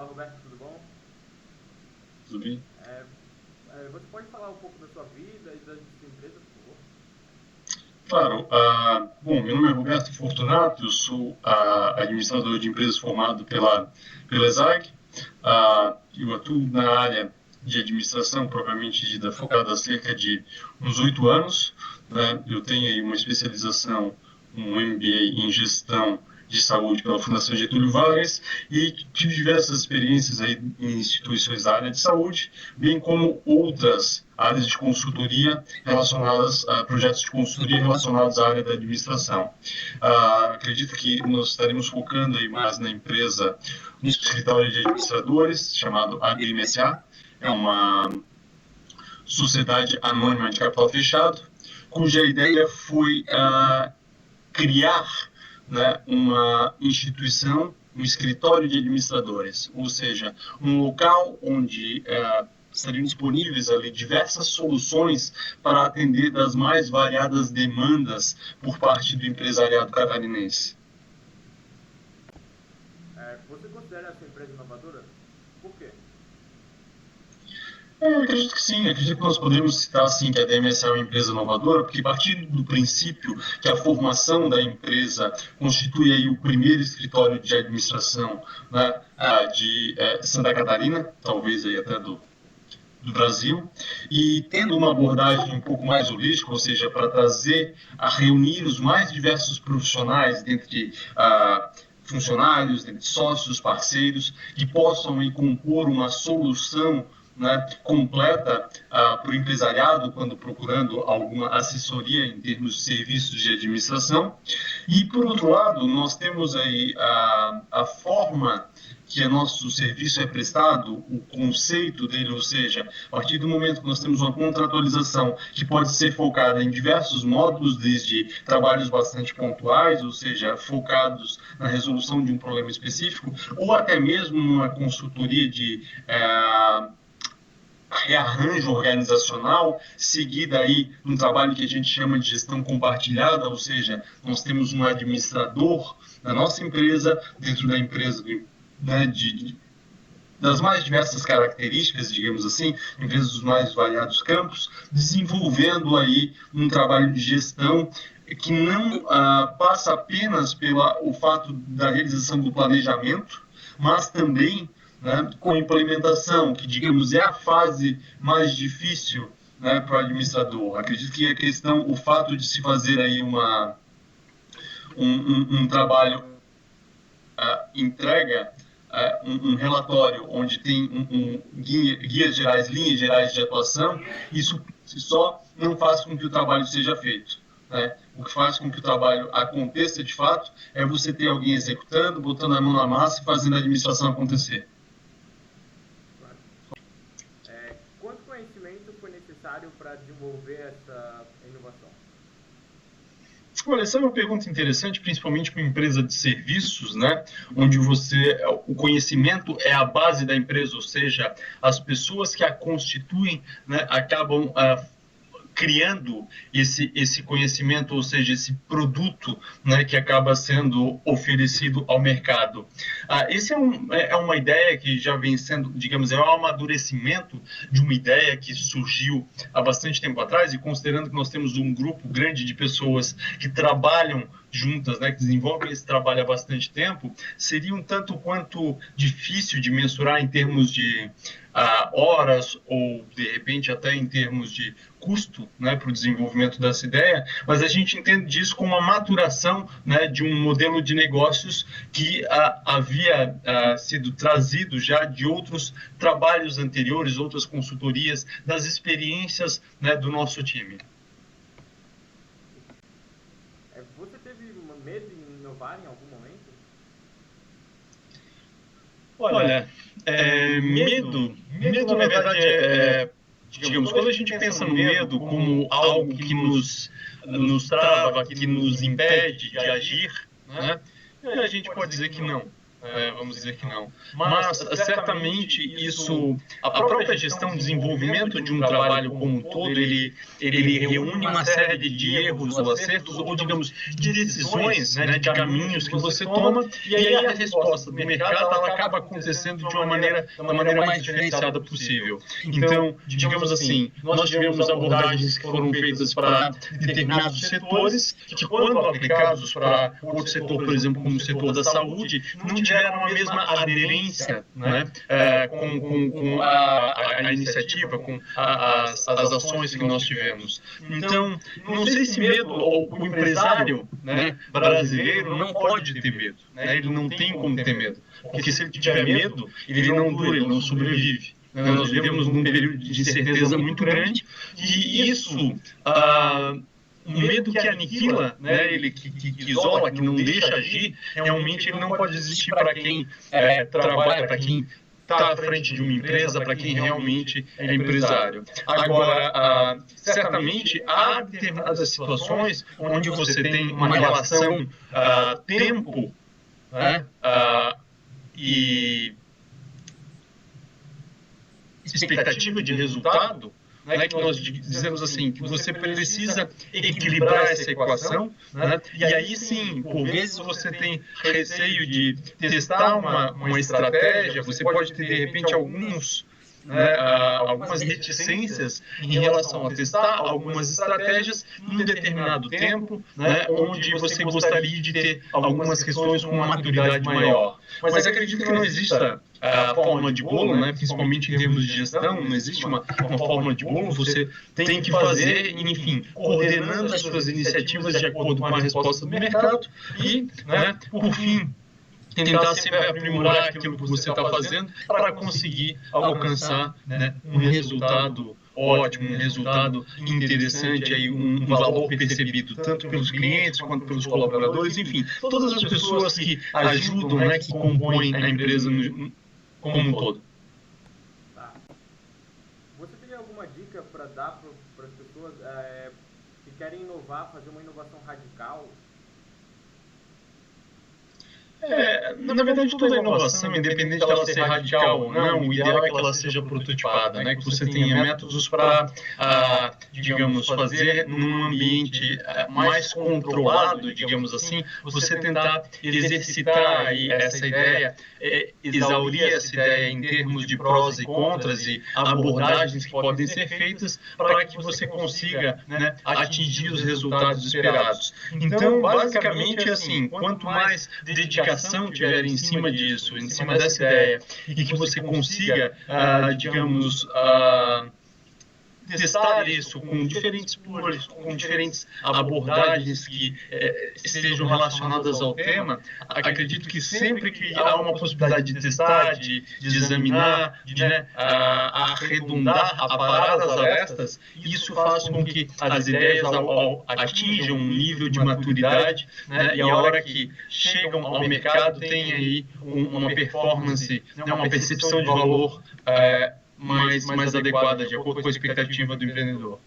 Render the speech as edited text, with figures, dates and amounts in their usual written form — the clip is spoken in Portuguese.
Olá, Roberto, tudo bom? Tudo bem? Você pode falar um pouco da sua vida e da sua empresa, por favor? Claro. Bom, meu nome é Roberto Fortunato, eu sou administrador de empresas formado pela ESAG. Eu atuo na área de administração propriamente dita, focada há cerca de uns 8 anos. Né? Eu tenho aí uma especialização, um MBA em gestão de saúde pela Fundação Getúlio Vargas e tive diversas experiências aí em instituições da área de saúde, bem como outras áreas de consultoria relacionadas a projetos de consultoria relacionados à área da administração. Acredito que nós estaremos focando aí mais na empresa, no escritório de administradores, chamado ABMSA. É uma sociedade anônima de capital fechado, cuja ideia foi criar, né, uma instituição, um escritório de administradores, ou seja, um local onde estariam disponíveis ali diversas soluções para atender das mais variadas demandas por parte do empresariado catarinense. Você considera essa empresa inovadora? Por quê? Eu acredito que sim, acredito que nós podemos citar sim que a DMS é uma empresa inovadora, porque a partir do princípio que a formação da empresa constitui aí o primeiro escritório de administração, né, de Santa Catarina, talvez aí até do Brasil, e tendo uma abordagem um pouco mais holística, ou seja, para trazer a reunir os mais diversos profissionais dentre funcionários, dentre sócios, parceiros, que possam aí, compor uma solução, né, completa para o empresariado quando procurando alguma assessoria em termos de serviços de administração. E, por outro lado, nós temos aí a forma que o nosso serviço é prestado, o conceito dele, ou seja, a partir do momento que nós temos uma contratualização que pode ser focada em diversos módulos, desde trabalhos bastante pontuais, ou seja, focados na resolução de um problema específico, ou até mesmo uma consultoria de rearranjo organizacional, seguida aí um trabalho que a gente chama de gestão compartilhada, ou seja, nós temos um administrador da nossa empresa, dentro da empresa, né, das mais diversas características, digamos assim, empresas dos mais variados campos, desenvolvendo aí um trabalho de gestão que não passa apenas pelo fato da realização do planejamento, mas também, né, com a implementação, que, digamos, é a fase mais difícil, né, para o administrador. Acredito que a questão, o fato de se fazer aí um trabalho entrega um relatório onde tem guias gerais, linhas gerais de atuação, isso por si só não faz com que o trabalho seja feito. Né? O que faz com que o trabalho aconteça de fato é você ter alguém executando, botando a mão na massa e fazendo a administração acontecer. Claro. Quanto conhecimento foi necessário para desenvolver essa inovação? Olha, essa é uma pergunta interessante, principalmente para uma empresa de serviços, né? Onde o conhecimento é a base da empresa, ou seja, as pessoas que a constituem, né, acabam criando esse conhecimento, ou seja, esse produto, né, que acaba sendo oferecido ao mercado. Esse é uma ideia que já vem sendo, digamos, é um amadurecimento de uma ideia que surgiu há bastante tempo atrás, e considerando que nós temos um grupo grande de pessoas que trabalham juntas, né, que desenvolvem esse trabalho há bastante tempo, seria um tanto quanto difícil de mensurar em termos de horas ou, de repente, até em termos de custo, né, para o desenvolvimento dessa ideia, mas a gente entende disso como uma maturação, né, de um modelo de negócios que havia sido trazido já de outros trabalhos anteriores, outras consultorias, das experiências, né, do nosso time. Você teve medo de inovar em algum momento? Olha, medo na verdade digamos, quando a gente pensa no medo como algo que nos trava, que nos impede de agir, né, a gente pode dizer que não. vamos dizer que não. Mas, certamente, isso, a própria gestão, desenvolvimento de um trabalho como um todo, ele reúne uma série de erros ou acertos, ou, digamos, de decisões, né, de caminhos que você toma, e aí a resposta do mercado, ela acaba acontecendo da maneira mais diferenciada possível. Então, digamos assim, nós tivemos abordagens que foram feitas para determinados setores, que quando aplicados para outro setor, por exemplo, como o setor da saúde, não tiveram a mesma aderência, né, com a iniciativa, com as ações que nós tivemos. Então, não sei se medo, o empresário, né, brasileiro não pode ter medo, né, ele não tem como ter medo, porque se ele tiver medo, ele não dura, ele não sobrevive. Nós vivemos num período de incerteza muito grande, e isso, um medo que aniquila, né, ele que isola, que não deixa agir, realmente ele não pode existir para quem trabalha, para quem está à frente de uma empresa, para quem realmente é empresário. Agora, certamente há determinadas situações onde você tem uma relação tempo, né, e expectativa de resultado, né, que nós dizemos assim, que você precisa equilibrar essa equação, né, e aí sim, por vezes você tem receio de testar uma estratégia, você pode ter de repente algumas reticências em relação a testar algumas estratégias em um determinado tempo, né, onde você gostaria de ter algumas questões com uma maturidade maior. Mas acredito que não exista a fórmula de bolo, né, principalmente em termos de gestão, não existe uma fórmula de bolo, você tem que fazer, enfim, coordenando as suas iniciativas de acordo com a resposta do mercado e, né, por fim, tentar sempre aprimorar aquilo que você está fazendo para conseguir alcançar, né, um resultado ótimo, um resultado interessante, aí, um valor percebido tanto pelos clientes quanto pelos colaboradores, enfim, todas as pessoas que ajudam, né, que compõem a empresa como um todo. Tá. Você teria alguma dica para dar para as pessoas que querem inovar, fazer uma inovação radical? Na verdade, toda inovação, independente de ela ser radical ou não, o ideal é que ela seja prototipada, né? Que você tenha métodos para, digamos, fazer num ambiente mais controlado, digamos assim, você tentar exercitar aí essa ideia, exaurir essa ideia em termos de prós e contras e abordagens que podem ser feitas para que você consiga, né, atingir os resultados esperados. Então, basicamente, assim, quanto mais dedicação tiver em cima disso, em cima dessa ideia, e que você consiga, digamos, testar isso com diferentes públicos, com diferentes abordagens que estejam relacionadas ao tema, acredito que sempre que há uma possibilidade de testar, de examinar, de, né, arredondar, aparar as arestas, isso faz com que as ideias atinjam um nível de maturidade, né, e a hora que chegam ao mercado tem aí uma performance, né, uma percepção de valor mais adequada, de acordo com a expectativa do empreendedor.